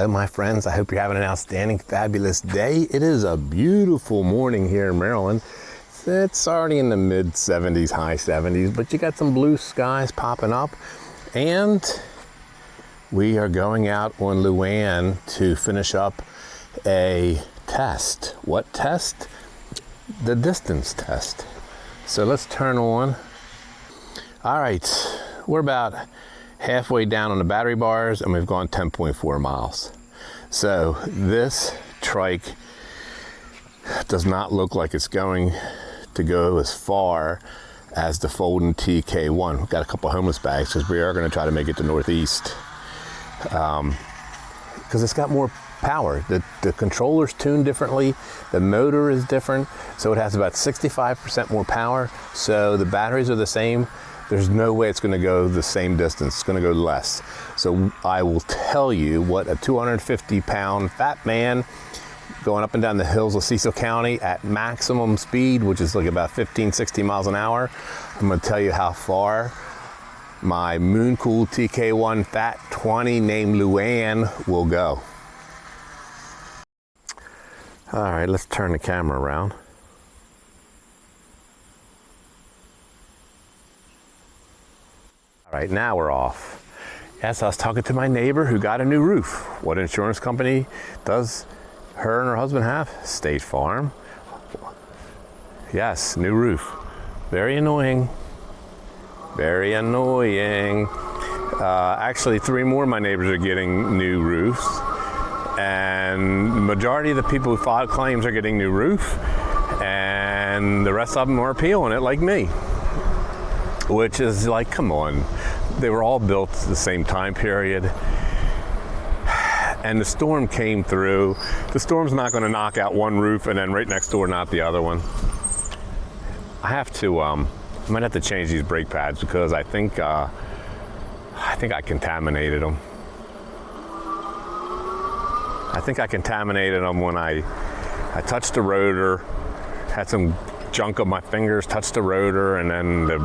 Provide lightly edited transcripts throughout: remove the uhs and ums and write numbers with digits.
Hello my friends, I hope you're having an outstanding, fabulous day. It is a beautiful morning here in Maryland. It's already in the mid 70s, high 70s, but you got some blue skies popping up. And we are going out on Louanne to finish up a test. What test? The distance test. So let's turn on. All right, we're about halfway down on the battery bars and we've gone 10.4 miles. So this trike does not look like it's going to go as far as the folding TK1. We've got a couple homeless bags because we are going to try to make it to Northeast. Because it's got more power. The controller's tuned differently, the motor is different, so it has about 65% more power. So the batteries are the same. There's no way it's going to go the same distance. It's going to go less. So I will tell you what a 250-pound fat man going up and down the hills of Cecil County at maximum speed, which is like about 15, 60 miles an hour. I'm going to tell you how far my Mooncool TK1 FAT20 named Louanne will go. All right, let's turn the camera around. All right, now we're off. Yes, I was talking to my neighbor who got a new roof. What insurance company does her and her husband have? State Farm. Yes, new roof. Very annoying. Very annoying. Actually, 3 more of my neighbors are getting new roofs. And the majority of the people who filed claims are getting new roof. And the rest of them are appealing it like me. Which is like, come on. They were all built the same time period. And the storm came through. The storm's not going to knock out one roof and then right next door not the other one. I have to, I might have to change these brake pads because I think I contaminated them. I think I contaminated them when I touched the rotor, had some junk on my fingers, touched the rotor, and then the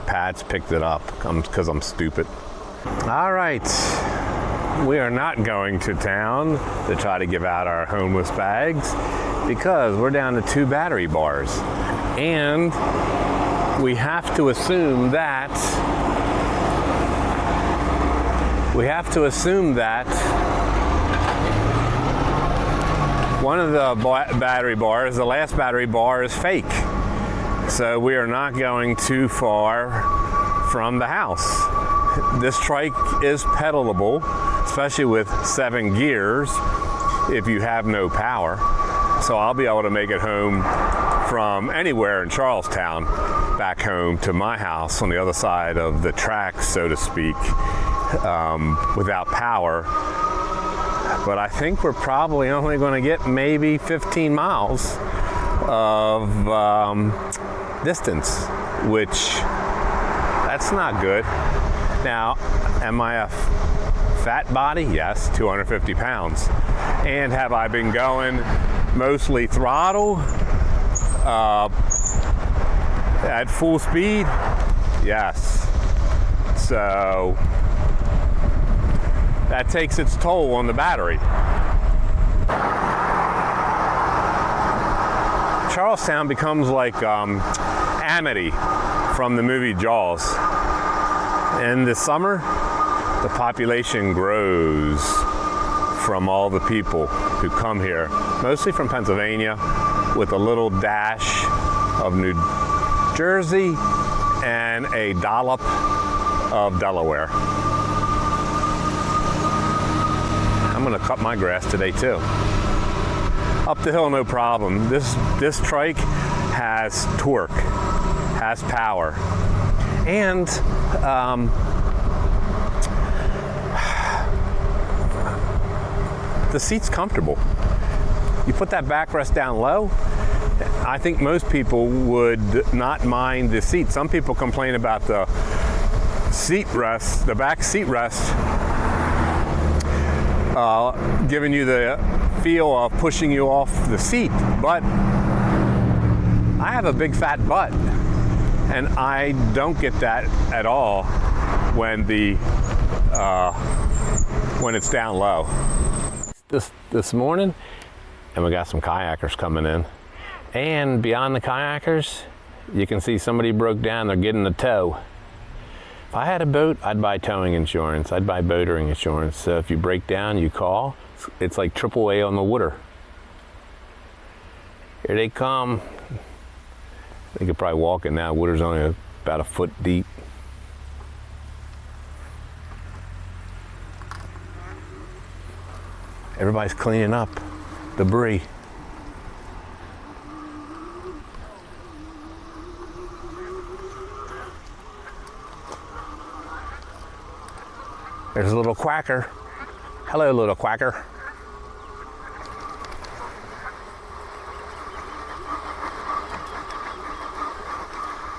pads picked it up because I'm stupid. All right, we are not going to town to try to give out our homeless bags because we're down to 2 battery bars. And we have to assume that one of the battery bars, the last battery bar, is fake. So we are not going too far from the house. This trike is pedalable, especially with 7 gears if you have no power. So I'll be able to make it home from anywhere in Charlestown back home to my house on the other side of the tracks, so to speak, without power. But I think we're probably only going to get maybe 15 miles of distance, which that's not good. Now, am I a fat body? Yes, 250 pounds. And have I been going mostly throttle at full speed? Yes. So that takes its toll on the battery. Charlestown becomes like Amity from the movie Jaws. In the summer, the population grows from all the people who come here, mostly from Pennsylvania, with a little dash of New Jersey and a dollop of Delaware. I'm gonna cut my grass today too. Up the hill, no problem. This trike has torque, has power, and the seat's comfortable. You put that backrest down low, I think most people would not mind the seat. Some people complain about the seat rest, the back seat rest, giving you the feel of pushing you off the seat. But I have a big fat butt, and I don't get that at all when it's down low. this morning, and we got some kayakers coming in. And beyond the kayakers, you can see somebody broke down, they're getting the tow. If I had a boat, I'd buy towing insurance. I'd buy boatering insurance. So if you break down, you call. It's like AAA on the water. Here they come. They could probably walk it now. Water's only about a foot deep. Everybody's cleaning up debris. There's a little quacker. Hello, little quacker.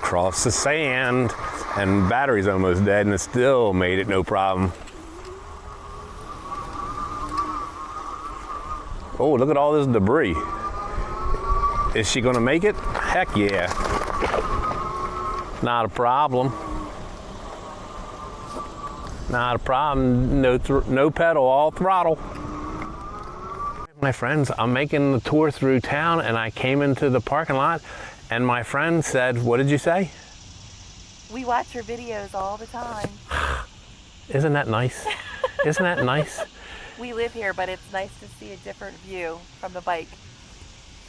Across the sand, and battery's almost dead, and it still made it no problem. Oh, look at all this debris. Is she gonna make it? Heck yeah. Not a problem. Not a problem. No pedal, all throttle. My friends, I'm making the tour through town, and I came into the parking lot, and my friend said, what did you say? We watch your videos all the time. Isn't that nice? Isn't that nice? We live here, but it's nice to see a different view from the bike.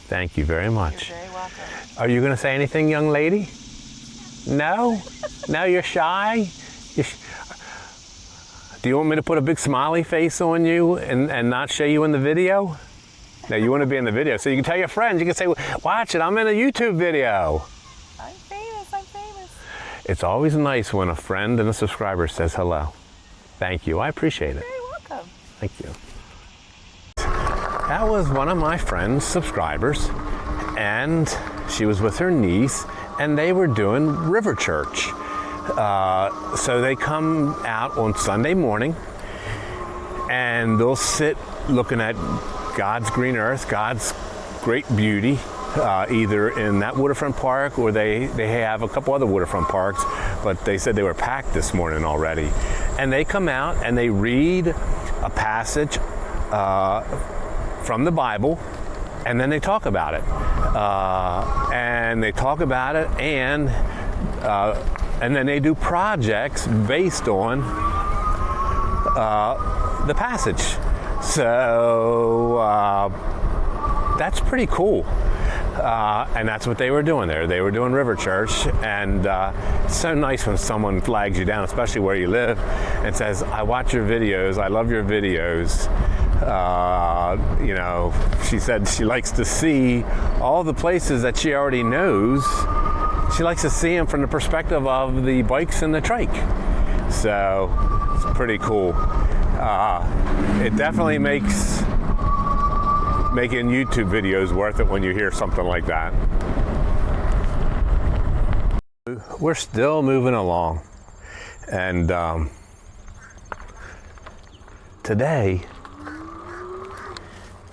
Thank you very much. You're very welcome. Are you going to say anything, young lady? No? No, you're shy? Do you want me to put a big smiley face on you and not show you in the video? No, you want to be in the video. So you can tell your friends, you can say, watch it, I'm in a YouTube video. I'm famous, I'm famous. It's always nice when a friend and a subscriber says hello. Thank you, I appreciate it. You're very welcome. Thank you. That was one of my friend's subscribers, and she was with her niece, and they were doing river church. So they come out on Sunday morning, and they'll sit looking at God's green earth, God's great beauty, either in that waterfront park, or they have a couple other waterfront parks, but they said they were packed this morning already. And they come out and they read a passage from the Bible, and then they talk about it. And then they do projects based on the passage. So that's pretty cool. And that's what they were doing there. They were doing river church, and it's so nice when someone flags you down, especially where you live, and says, I watch your videos, I love your videos. You know, she said she likes to see all the places that she already knows. She likes to see them from the perspective of the bikes and the trike. So it's pretty cool. It definitely makes making YouTube videos worth it when you hear something like that. We're still moving along, and today,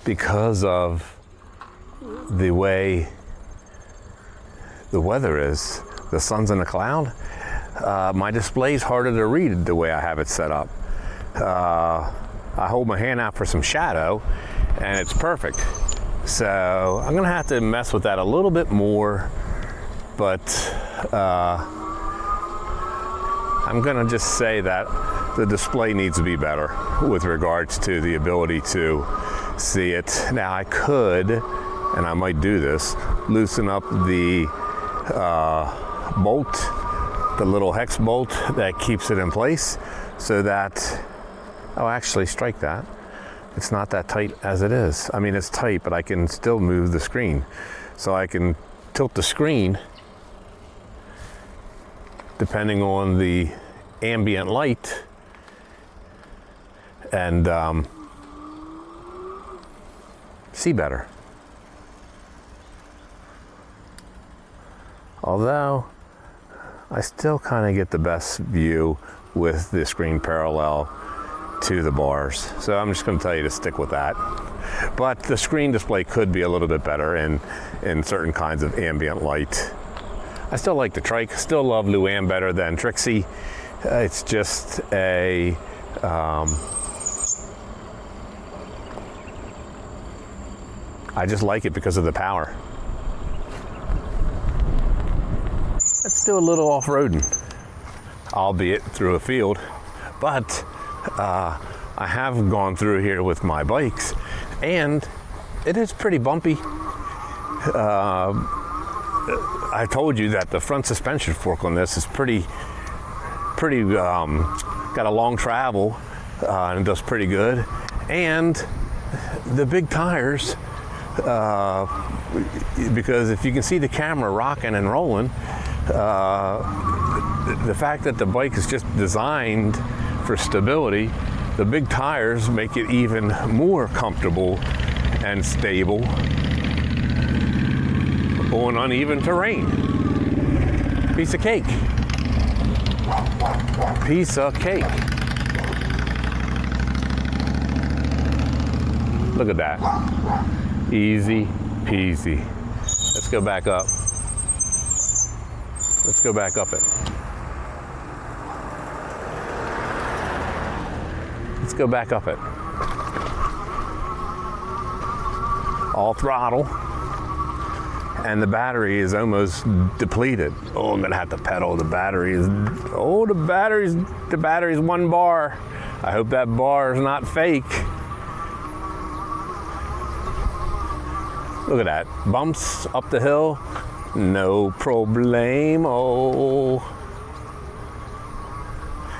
because of the way the weather is, the sun's in a cloud, my display's harder to read the way I have it set up. I hold my hand out for some shadow, and it's perfect. So I'm gonna have to mess with that a little bit more, but I'm gonna just say that the display needs to be better with regards to the ability to see it. Now I could, and I might do this, loosen up the bolt, the little hex bolt that keeps it in place, so that, oh, actually strike that. It's not that tight as it is. I mean, it's tight, but I can still move the screen. So I can tilt the screen depending on the ambient light, and see better. Although I still kind of get the best view with the screen parallel to the bars. So I'm just going to tell you to stick with that. But the screen display could be a little bit better in certain kinds of ambient light. I still like the Trike, still love Louanne better than Trixie. It's just a I just like it because of the power. Let's do a little off-roading, albeit through a field, but I have gone through here with my bikes, and it is pretty bumpy. I told you that the front suspension fork on this is pretty got a long travel, and it does pretty good. And the big tires, because if you can see the camera rocking and rolling, the fact that the bike is just designed for stability, the big tires make it even more comfortable and stable on uneven terrain. Piece of cake. Piece of cake. Look at that. Easy peasy. Let's go back up. Let's go back up it. Let's go back up it. All throttle. And the battery is almost depleted. Oh, I'm gonna have to pedal. The battery's 1 bar. I hope that bar is not fake. Look at that. Bumps up the hill. No problemo.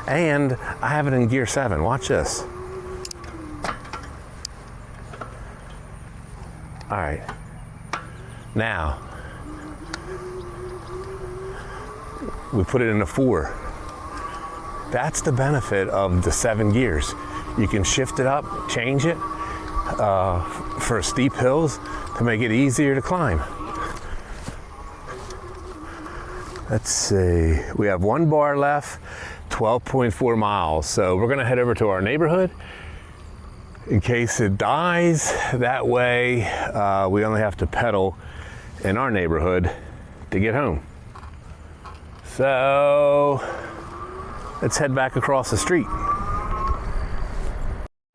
And I have it in gear 7. Watch this. All right. Now, we put it in a 4. That's the benefit of the 7 gears. You can shift it up, change it for steep hills to make it easier to climb. Let's see, we have 1 bar left, 12.4 miles. So we're gonna head over to our neighborhood in case it dies. That way, we only have to pedal in our neighborhood to get home. So let's head back across the street.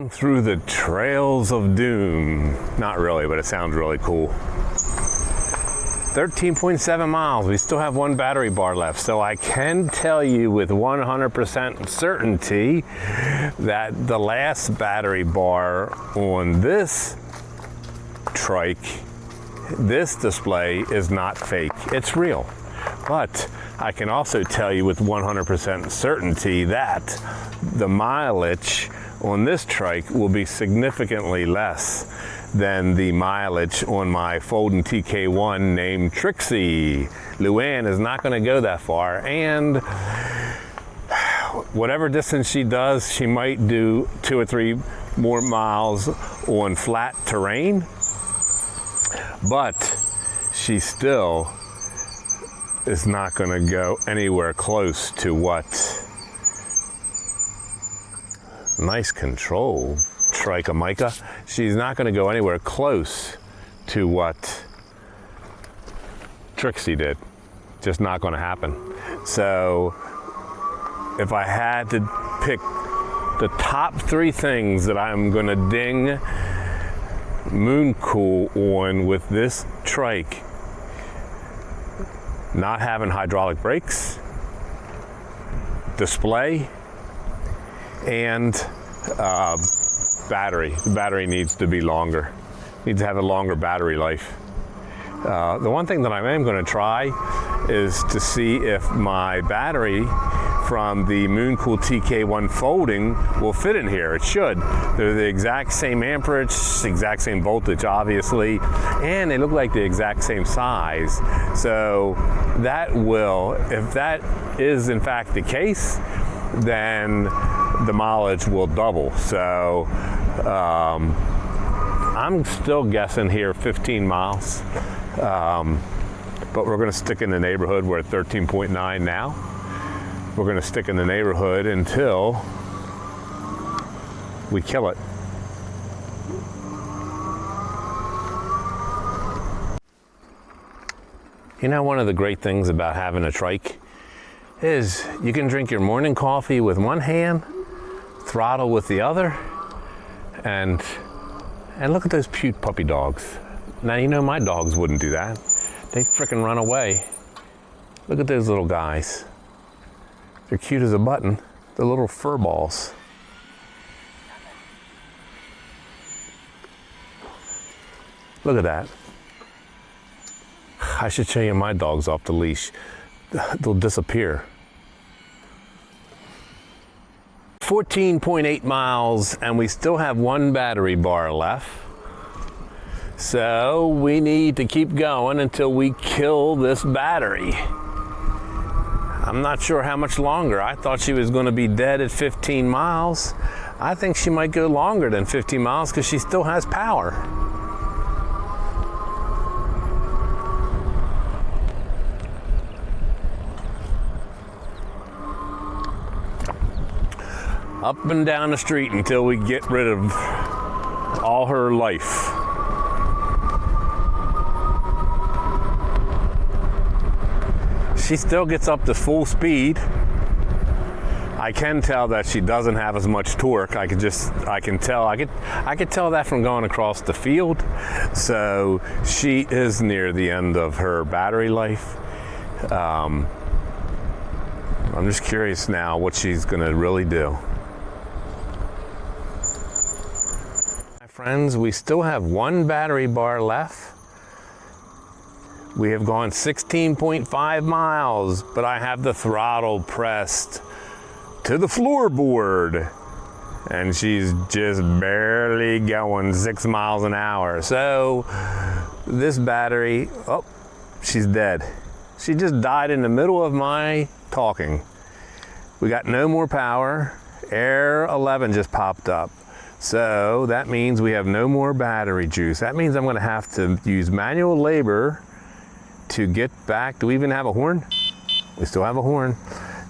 Through the trails of doom. Not really, but it sounds really cool. 13.7 miles. We still have 1 battery bar left. So I can tell you with 100% certainty that the last battery bar on this trike, this display, is not fake. It's real. But I can also tell you with 100% certainty that the mileage on this trike will be significantly less than the mileage on my folding TK1 named Trixie. Louanne is not going to go that far, and whatever distance she does, she might do 2 or 3 more miles on flat terrain, but she still is not going to go anywhere close to what nice control, Trike-a-Micah. She's not going to go anywhere close to what Trixie did. Just not going to happen. So if I had to pick the top 3 things that I'm going to ding Mooncool on with this trike: not having hydraulic brakes, display, and battery. The battery needs to be longer. Needs to have a longer battery life. The one thing that I am going to try is to see if my battery from the Mooncool TK1 folding will fit in here. It should. They're the exact same amperage, exact same voltage, obviously, and they look like the exact same size. So that will, if that is in fact the case, then the mileage will double. So I'm still guessing here 15 miles, but we're going to stick in the neighborhood. We're at 13.9 now. We're going to stick in the neighborhood until we kill it. You know, one of the great things about having a trike is you can drink your morning coffee with one hand, throttle with the other, and look at those cute puppy dogs. Now, you know my dogs wouldn't do that. They'd frickin' run away. Look at those little guys. They're cute as a button. They're little fur balls. Look at that. I should show you my dogs off the leash. They'll disappear. 14.8 miles, and we still have one battery bar left. So we need to keep going until we kill this battery. I'm not sure how much longer. I thought she was going to be dead at 15 miles. I think she might go longer than 15 miles because she still has power. Up and down the street until we get rid of all her life. She still gets up to full speed. I can tell that she doesn't have as much torque. I could tell that from going across the field. So she is near the end of her battery life. I'm just curious now what she's gonna really do. My friends, we still have one battery bar left. We have gone 16.5 miles, but I have the throttle pressed to the floorboard, and she's just barely going 6 miles an hour. So this battery, oh, she's dead. She just died in the middle of my talking. We got no more power. Air 11 just popped up. So that means we have no more battery juice. That means I'm gonna have to use manual labor to get back. Do we even have a horn? We still have a horn.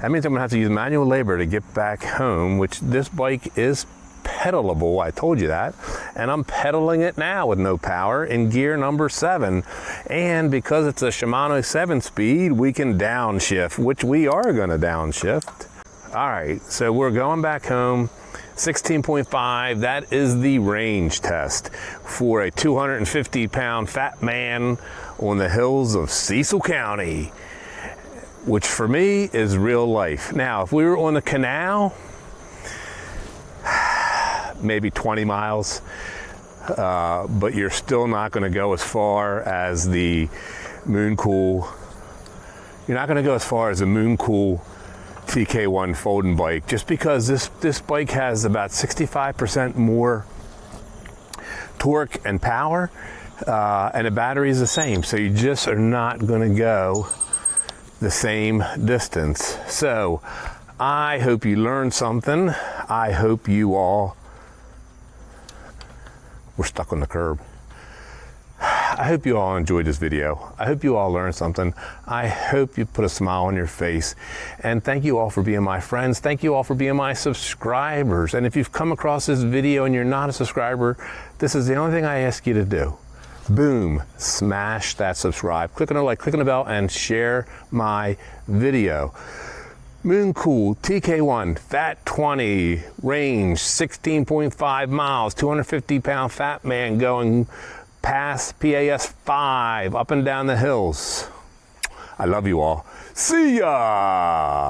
That means I'm gonna have to use manual labor to get back home, which this bike is pedalable, I told you that. And I'm pedaling it now with no power in gear number 7. And because it's a Shimano 7-speed, we can downshift, which we are gonna downshift. All right, so we're going back home. 16.5, that is the range test for a 250-pound fat man on the hills of Cecil County, which for me is real life. Now, if we were on the canal, maybe 20 miles, but you're still not gonna go as far as the Mooncool. You're not gonna go as far as the Mooncool TK1 folding bike, just because this bike has about 65% more torque and power, and the battery is the same, so you just are not going to go the same distance. So I hope you learned something. I hope you all were stuck on the curb. I hope you all enjoyed this video. I hope you all learned something. I hope you put a smile on your face. And thank you all for being my friends. Thank you all for being my subscribers. And if you've come across this video and you're not a subscriber, this is the only thing I ask you to do. Boom, smash that subscribe. Click on the like, click on the bell, and share my video. Mooncool TK1 FAT20, range 16.5 miles, 250-pound fat man going past PAS 5, up and down the hills. I love you all. See ya!